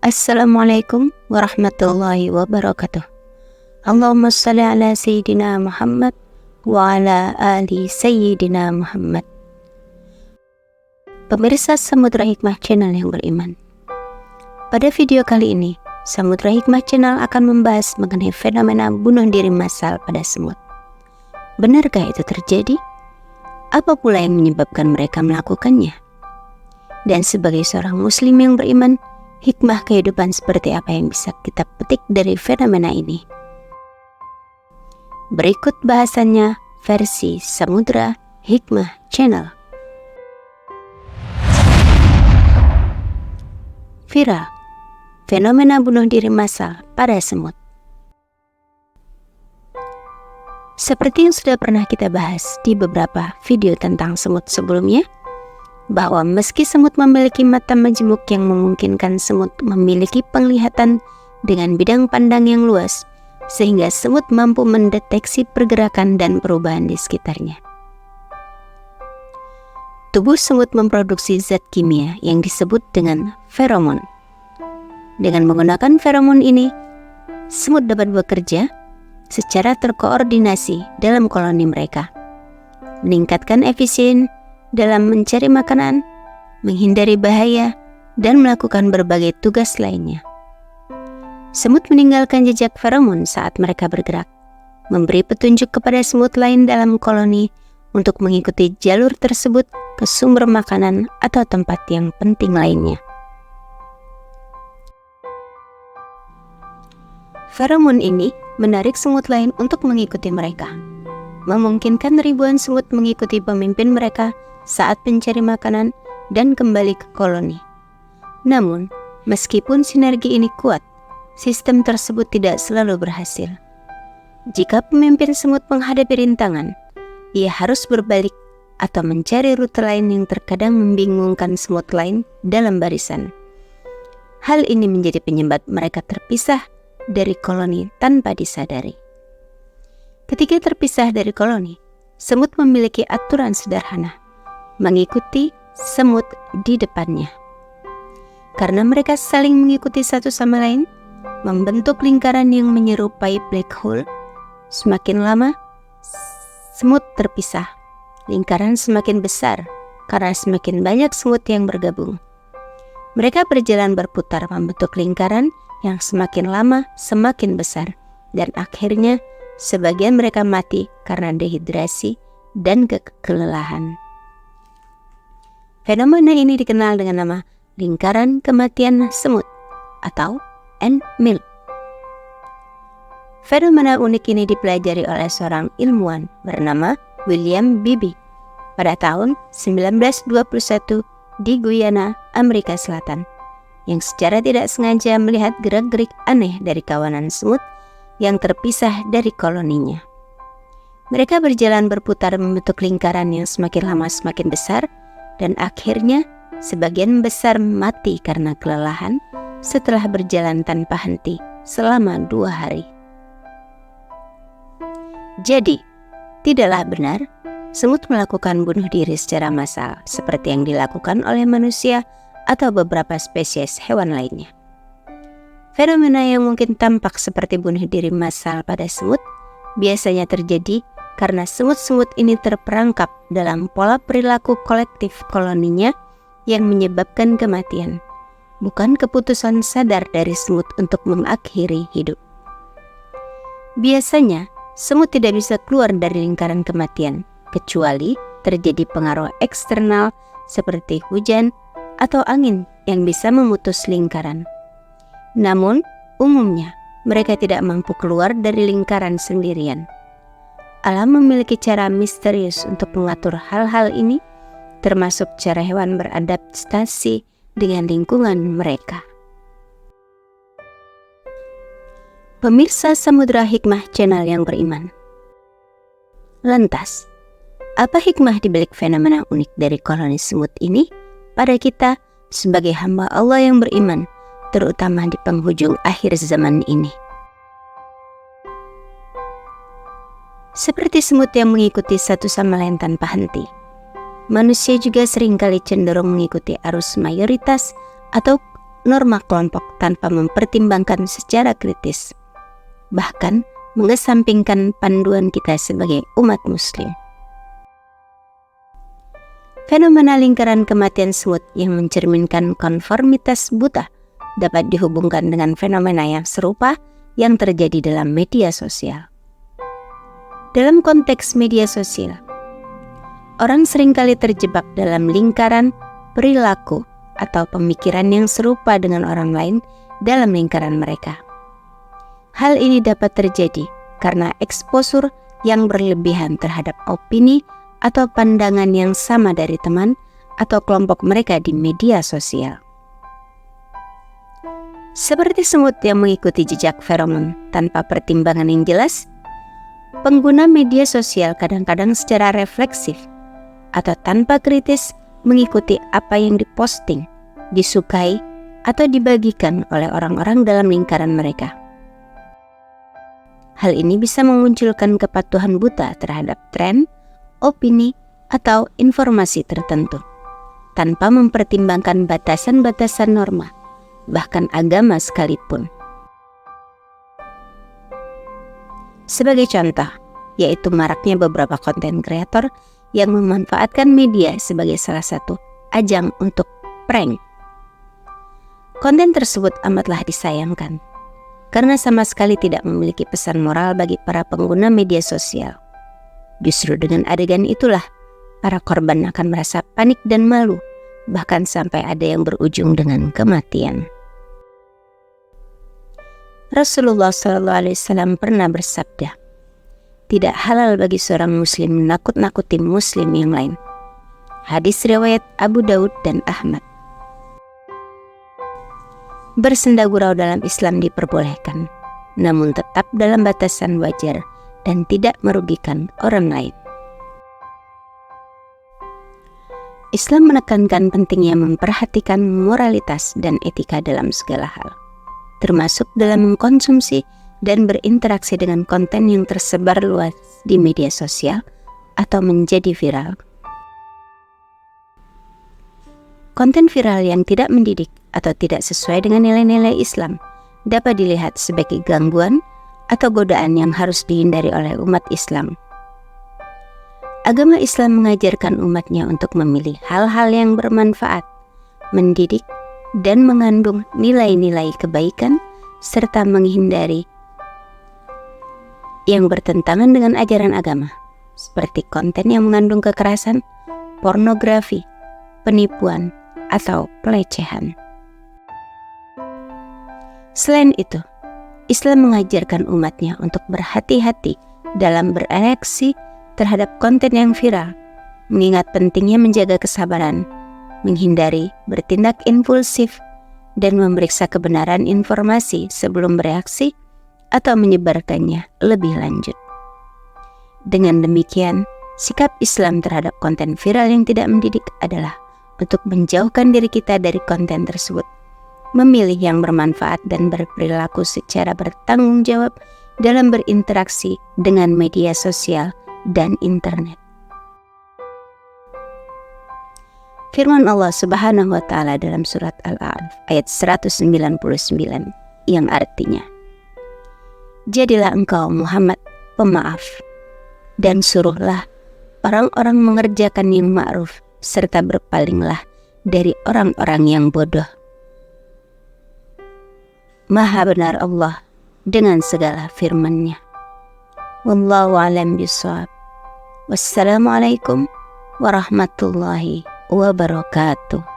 Assalamualaikum warahmatullahi wabarakatuh. Allahumma salli ala Sayyidina Muhammad wa ala ali Sayyidina Muhammad. Pemirsa Samudra Hikmah Channel yang beriman, pada video kali ini Samudra Hikmah Channel akan membahas mengenai fenomena bunuh diri massal pada semut. Benarkah itu terjadi? Apa pula yang menyebabkan mereka melakukannya? Dan sebagai seorang muslim yang beriman, hikmah kehidupan seperti apa yang bisa kita petik dari fenomena ini? Berikut bahasannya versi Samudra Hikmah Channel. Viral, fenomena bunuh diri massal pada semut. Seperti yang sudah pernah kita bahas di beberapa video tentang semut sebelumnya, bahwa meski semut memiliki mata majemuk yang memungkinkan semut memiliki penglihatan dengan bidang pandang yang luas, sehingga semut mampu mendeteksi pergerakan dan perubahan di sekitarnya. Tubuh semut memproduksi zat kimia yang disebut dengan feromon. Dengan menggunakan feromon ini, semut dapat bekerja secara terkoordinasi dalam koloni mereka, meningkatkan efisien dalam mencari makanan, menghindari bahaya, dan melakukan berbagai tugas lainnya. Semut meninggalkan jejak feromon saat mereka bergerak, memberi petunjuk kepada semut lain dalam koloni untuk mengikuti jalur tersebut ke sumber makanan atau tempat yang penting lainnya. Feromon ini menarik semut lain untuk mengikuti mereka, memungkinkan ribuan semut mengikuti pemimpin mereka saat mencari makanan dan kembali ke koloni. Namun, meskipun sinergi ini kuat, sistem tersebut tidak selalu berhasil. Jika pemimpin semut menghadapi rintangan, ia harus berbalik atau mencari rute lain yang terkadang membingungkan semut lain dalam barisan. Hal ini menjadi penyebab mereka terpisah dari koloni tanpa disadari. Ketika terpisah dari koloni, semut memiliki aturan sederhana: mengikuti semut di depannya. Karena mereka saling mengikuti satu sama lain, membentuk lingkaran yang menyerupai black hole. Semakin lama, semut terpisah. Lingkaran semakin besar karena semakin banyak semut yang bergabung. Mereka berjalan berputar membentuk lingkaran yang semakin lama semakin besar, dan akhirnya sebagian mereka mati karena dehidrasi dan kelelahan. Fenomena ini dikenal dengan nama lingkaran kematian semut atau N-MIL. Fenomena unik ini dipelajari oleh seorang ilmuwan bernama William Beebe pada tahun 1921 di Guyana, Amerika Selatan, yang secara tidak sengaja melihat gerak-gerik aneh dari kawanan semut yang terpisah dari koloninya. Mereka berjalan berputar membentuk lingkaran yang semakin lama semakin besar, dan akhirnya sebagian besar mati karena kelelahan setelah berjalan tanpa henti selama 2 hari. Jadi, tidaklah benar semut melakukan bunuh diri secara massal seperti yang dilakukan oleh manusia atau beberapa spesies hewan lainnya. Fenomena yang mungkin tampak seperti bunuh diri massal pada semut biasanya terjadi karena semut-semut ini terperangkap dalam pola perilaku kolektif koloninya yang menyebabkan kematian, bukan keputusan sadar dari semut untuk mengakhiri hidup. Biasanya, semut tidak bisa keluar dari lingkaran kematian, kecuali terjadi pengaruh eksternal seperti hujan atau angin yang bisa memutus lingkaran. Namun, umumnya mereka tidak mampu keluar dari lingkaran sendirian. Alam memiliki cara misterius untuk mengatur hal-hal ini, termasuk cara hewan beradaptasi dengan lingkungan mereka. Pemirsa Samudra Hikmah Channel yang beriman, lantas, apa hikmah di balik fenomena unik dari koloni semut ini pada kita sebagai hamba Allah yang beriman, terutama di penghujung akhir zaman ini? Seperti semut yang mengikuti satu sama lain tanpa henti, manusia juga seringkali cenderung mengikuti arus mayoritas atau norma kelompok tanpa mempertimbangkan secara kritis, bahkan mengesampingkan panduan kita sebagai umat muslim. Fenomena lingkaran kematian semut yang mencerminkan konformitas buta dapat dihubungkan dengan fenomena yang serupa yang terjadi dalam media sosial. Dalam konteks media sosial, orang seringkali terjebak dalam lingkaran perilaku atau pemikiran yang serupa dengan orang lain dalam lingkaran mereka. Hal ini dapat terjadi karena eksposur yang berlebihan terhadap opini atau pandangan yang sama dari teman atau kelompok mereka di media sosial. Seperti semut yang mengikuti jejak feromon tanpa pertimbangan yang jelas, pengguna media sosial kadang-kadang secara refleksif atau tanpa kritis mengikuti apa yang diposting, disukai, atau dibagikan oleh orang-orang dalam lingkaran mereka. Hal ini bisa memunculkan kepatuhan buta terhadap tren, opini, atau informasi tertentu, tanpa mempertimbangkan batasan-batasan norma, bahkan agama sekalipun. Sebagai contoh, yaitu maraknya beberapa konten kreator yang memanfaatkan media sebagai salah satu ajang untuk prank. Konten tersebut amatlah disayangkan, karena sama sekali tidak memiliki pesan moral bagi para pengguna media sosial. Justru dengan adegan itulah, para korban akan merasa panik dan malu, bahkan sampai ada yang berujung dengan kematian. Rasulullah SAW pernah bersabda, "Tidak halal bagi seorang muslim menakut-nakuti muslim yang lain." Hadis riwayat Abu Daud dan Ahmad. Bersenda gurau dalam Islam diperbolehkan, namun tetap dalam batasan wajar dan tidak merugikan orang lain. Islam menekankan pentingnya memperhatikan moralitas dan etika dalam segala hal, termasuk dalam mengkonsumsi dan berinteraksi dengan konten yang tersebar luas di media sosial atau menjadi viral. Konten viral yang tidak mendidik atau tidak sesuai dengan nilai-nilai Islam dapat dilihat sebagai gangguan atau godaan yang harus dihindari oleh umat Islam. Agama Islam mengajarkan umatnya untuk memilih hal-hal yang bermanfaat, mendidik, dan mengandung nilai-nilai kebaikan, serta menghindari yang bertentangan dengan ajaran agama, seperti konten yang mengandung kekerasan, pornografi, penipuan, atau pelecehan. Selain itu, Islam mengajarkan umatnya untuk berhati-hati dalam bereaksi terhadap konten yang viral, mengingat pentingnya menjaga kesabaran, menghindari bertindak impulsif, dan memeriksa kebenaran informasi sebelum bereaksi atau menyebarkannya lebih lanjut. Dengan demikian, sikap Islam terhadap konten viral yang tidak mendidik adalah untuk menjauhkan diri kita dari konten tersebut, memilih yang bermanfaat dan berperilaku secara bertanggung jawab dalam berinteraksi dengan media sosial dan internet. Firman Allah Subhanahu wa Ta'ala dalam surat Al-A'raf ayat 199 yang artinya, "Jadilah engkau Muhammad pemaaf, dan suruhlah orang-orang mengerjakan yang ma'ruf, serta berpalinglah dari orang-orang yang bodoh." Maha benar Allah dengan segala firman-Nya. Wallahu a'lam bishawab. Wassalamualaikum warahmatullahi wabarakatuh.